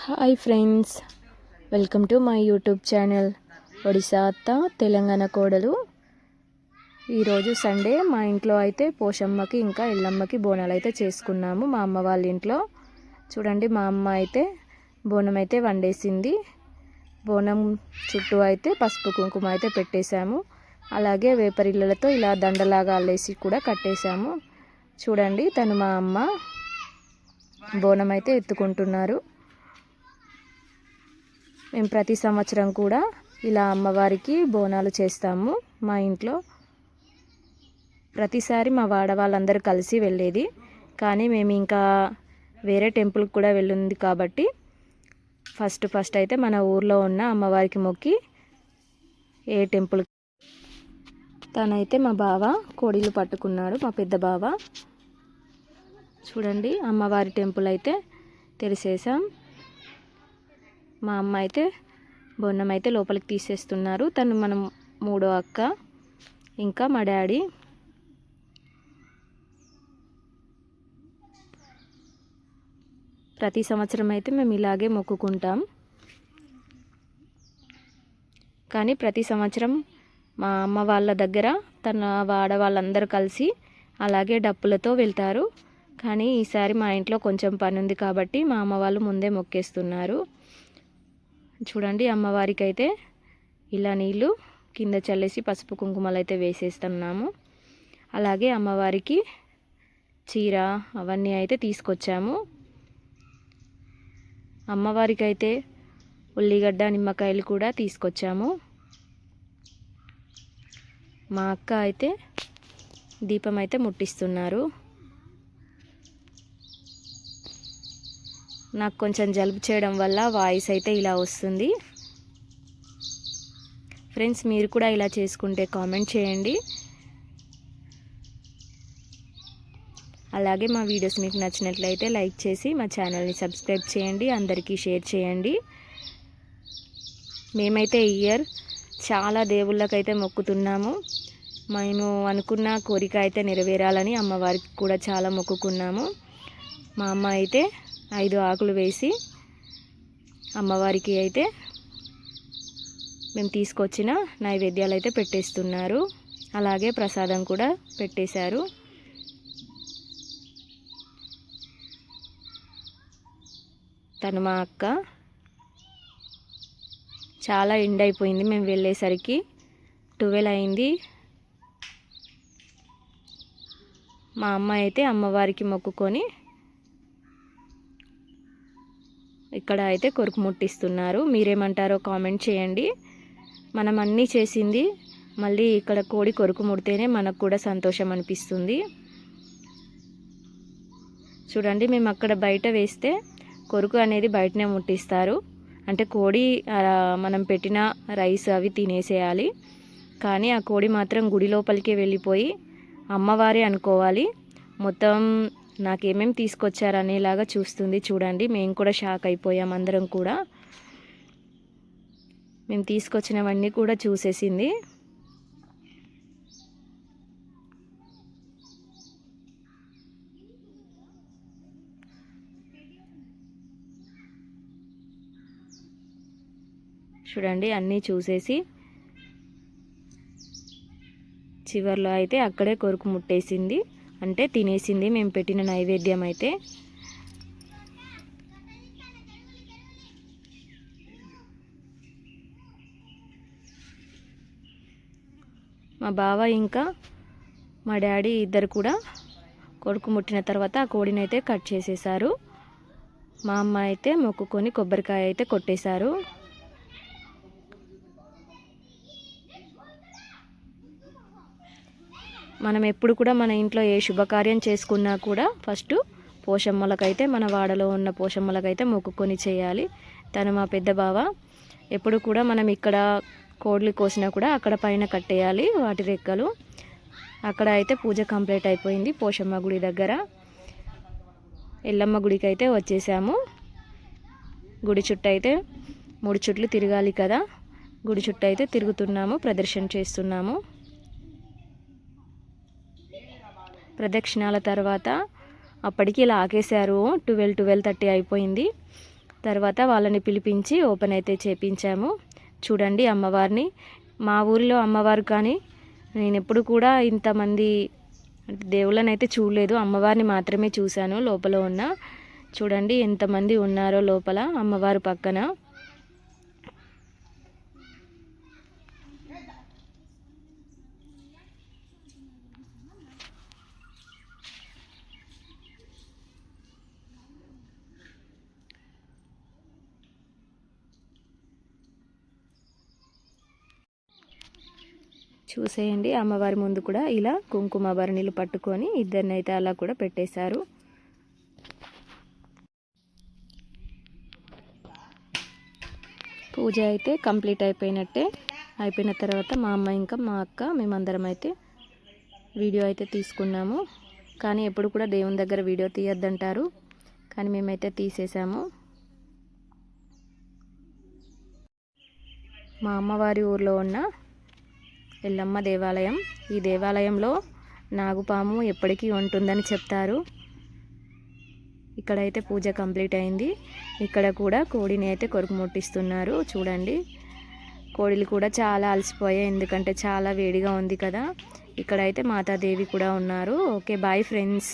Hi friends, welcome to my YouTube channel Odisha అత్త తెలంగాణ కోడలు. ఈరోజు సండే మా ఇంట్లో అయితే పోషమ్మకి ఇంకా ఎల్లమ్మకి బోనాలు అయితే చేసుకున్నాము. మా అమ్మ వాళ్ళ ఇంట్లో చూడండి, మా అమ్మ అయితే బోనం అయితే వండేసింది. బోనం చుట్టూ అయితే పసుపు కుంకుమ అయితే పెట్టేశాము. అలాగే వేపరిళ్ళతో ఇలా దండలాగా అల్లేసి కూడా కట్టేశాము. చూడండి, తను మా అమ్మ బోనం అయితే ఎత్తుకుంటున్నారు. మేము ప్రతి సంవత్సరం కూడా ఇలా అమ్మవారికి బోనాలు చేస్తాము. మా ఇంట్లో ప్రతిసారి మా వాళ్ళందరూ కలిసి వెళ్ళేది, కానీ మేము ఇంకా వేరే టెంపుల్కి కూడా వెళ్ళింది కాబట్టి ఫస్ట్ అయితే మన ఊర్లో ఉన్న అమ్మవారికి మొక్కి ఏ టెంపుల్. తనైతే మా బావ కోడీలు పట్టుకున్నాడు, మా పెద్ద బావ. చూడండి, అమ్మవారి టెంపుల్ అయితే తెరిసేసాం. మా అమ్మ అయితే బొన్నం అయితే లోపలికి తీసేస్తున్నారు. తను మనం మూడో అక్క, ఇంకా మా డాడీ. ప్రతి సంవత్సరం అయితే మేము ఇలాగే మొక్కుకుంటాం, కానీ ప్రతి సంవత్సరం మా అమ్మ వాళ్ళ దగ్గర తన వాళ్ళందరూ కలిసి అలాగే డప్పులతో వెళ్తారు. కానీ ఈసారి మా ఇంట్లో కొంచెం పని ఉంది కాబట్టి మా అమ్మ వాళ్ళు ముందే మొక్కేస్తున్నారు. చూడండి, అమ్మవారికి అయితే ఇలా నీళ్ళు కింద చల్లేసి పసుపు కుంకుమలు అయితే వేసేస్తున్నాము. అలాగే అమ్మవారికి చీర అవన్నీ అయితే తీసుకొచ్చాము. అమ్మవారికి అయితే ఉల్లిగడ్డ నిమ్మకాయలు కూడా తీసుకొచ్చాము. మా అక్క అయితే దీపం అయితే ముట్టిస్తున్నారు. నాకు కొంచెం జలుబు చేయడం వల్ల వాయిస్ అయితే ఇలా వస్తుంది. ఫ్రెండ్స్, మీరు కూడా ఇలా చేసుకుంటే కామెంట్ చేయండి. అలాగే మా వీడియోస్ మీకు నచ్చినట్లయితే లైక్ చేసి మా ఛానల్ని సబ్స్క్రైబ్ చేయండి, అందరికీ షేర్ చేయండి. మేమైతే ఈ ఇయర్ చాలా దేవుళ్ళకైతే మొక్కుతున్నాము. మేము అనుకున్న కోరిక అయితే నెరవేరాలని అమ్మవారికి కూడా చాలా మొక్కుకున్నాము. మా అమ్మ అయితే 5 ఆకులు వేసి అమ్మవారికి అయితే మేము తీసుకొచ్చిన నైవేద్యాలు అయితే పెట్టేస్తున్నారు. అలాగే ప్రసాదం కూడా పెట్టేశారు. తను మా అక్క. చాలా ఎండ్ అయిపోయింది, మేము వెళ్ళేసరికి 12 అయింది. మా అమ్మ అయితే అమ్మవారికి మొక్కుకొని ఇక్కడ అయితే కొరుకు ముట్టిస్తున్నారు. మీరేమంటారో కామెంట్ చేయండి. మనం అన్నీ చేసింది మళ్ళీ ఇక్కడ కోడి కొరుకు ముడితేనే మనకు కూడా సంతోషం అనిపిస్తుంది. చూడండి, మేము అక్కడ బయట వేస్తే కొరుకు అనేది బయటనే ముట్టిస్తారు. అంటే కోడి మనం పెట్టిన రైస్ అవి తినేసేయాలి, కానీ ఆ కోడి మాత్రం గుడి లోపలికే వెళ్ళిపోయి అమ్మవారే అనుకోవాలి. మొత్తం నాకేమేమి తీసుకొచ్చారనేలాగా చూస్తుంది. చూడండి, మేము కూడా షాక్ అయిపోయాం అందరం కూడా. మేము తీసుకొచ్చినవన్నీ కూడా చూసేసింది. చూడండి, అన్నీ చూసేసి చివర్లో అయితే అక్కడే కొరుకు ముట్టేసింది, అంటే తినేసింది మేము పెట్టిన నైవేద్యం అయితే. మా బావ ఇంకా మా డాడీ ఇద్దరు కూడా కొడుకు ముట్టిన తర్వాత ఆ కోడిని అయితే కట్ చేసేసారు. మా అమ్మ అయితే మొక్కుకొని కొబ్బరికాయ అయితే కొట్టేశారు. మనం ఎప్పుడు కూడా మన ఇంట్లో ఏ శుభకార్యం చేసుకున్నా కూడా ఫస్ట్ పోషమ్మలకైతే, మన వాడలో ఉన్న పోషమ్మలకైతే మొక్కుకొని చేయాలి. తను మా పెద్ద బావ. ఎప్పుడు కూడా మనం ఇక్కడ కోడ్లు కోసినా కూడా అక్కడ పైన కట్టేయాలి వాటి రెక్కలు. అక్కడ అయితే పూజ కంప్లీట్ అయిపోయింది. పోషమ్మ గుడి దగ్గర ఎల్లమ్మ గుడికి అయితే వచ్చేసాము. గుడి చుట్టూ అయితే 3 చుట్లు తిరగాలి కదా, గుడి చుట్టూ అయితే తిరుగుతున్నాము, ప్రదర్శన చేస్తున్నాము. ప్రదక్షిణాల తర్వాత అప్పటికి ఇలా ఆకేశారు. 12:30 అయిపోయింది. తర్వాత వాళ్ళని పిలిపించి ఓపెన్ అయితే చేపించాము. చూడండి అమ్మవారిని. మా ఊరిలో అమ్మవారు కానీ నేను ఎప్పుడు కూడా ఇంతమంది దేవుళ్ళని అయితే చూడలేదు, అమ్మవారిని మాత్రమే చూశాను లోపల ఉన్న. చూడండి ఎంతమంది ఉన్నారో లోపల అమ్మవారు పక్కన. చూసేయండి అమ్మవారి ముందు కూడా ఇలా కుంకుమ భరణిలు పట్టుకొని ఇద్దరిని అయితే అలా కూడా పెట్టేశారు. పూజ అయితే కంప్లీట్ అయిపోయినట్టే. అయిపోయిన తర్వాత మా అమ్మ ఇంకా మా అక్క మేమందరం అయితే వీడియో అయితే తీసుకున్నాము. కానీ ఎప్పుడు కూడా దేవుని దగ్గర వీడియో తీయొద్దంటారు, కానీ మేమైతే తీసేసాము. మా అమ్మవారి ఊర్లో ఉన్న ఎల్లమ్మ దేవాలయం. ఈ దేవాలయంలో నాగుపాము ఎప్పటికీ ఉంటుందని చెప్తారు. ఇక్కడైతే పూజ కంప్లీట్ అయింది. ఇక్కడ కూడా కోడిని అయితే కొరకు ముట్టిస్తున్నారు. చూడండి కోడిలు కూడా చాలా అలసిపోయాయి, ఎందుకంటే చాలా వేడిగా ఉంది కదా. ఇక్కడైతే మాతాదేవి కూడా ఉన్నారు. Okay bye friends.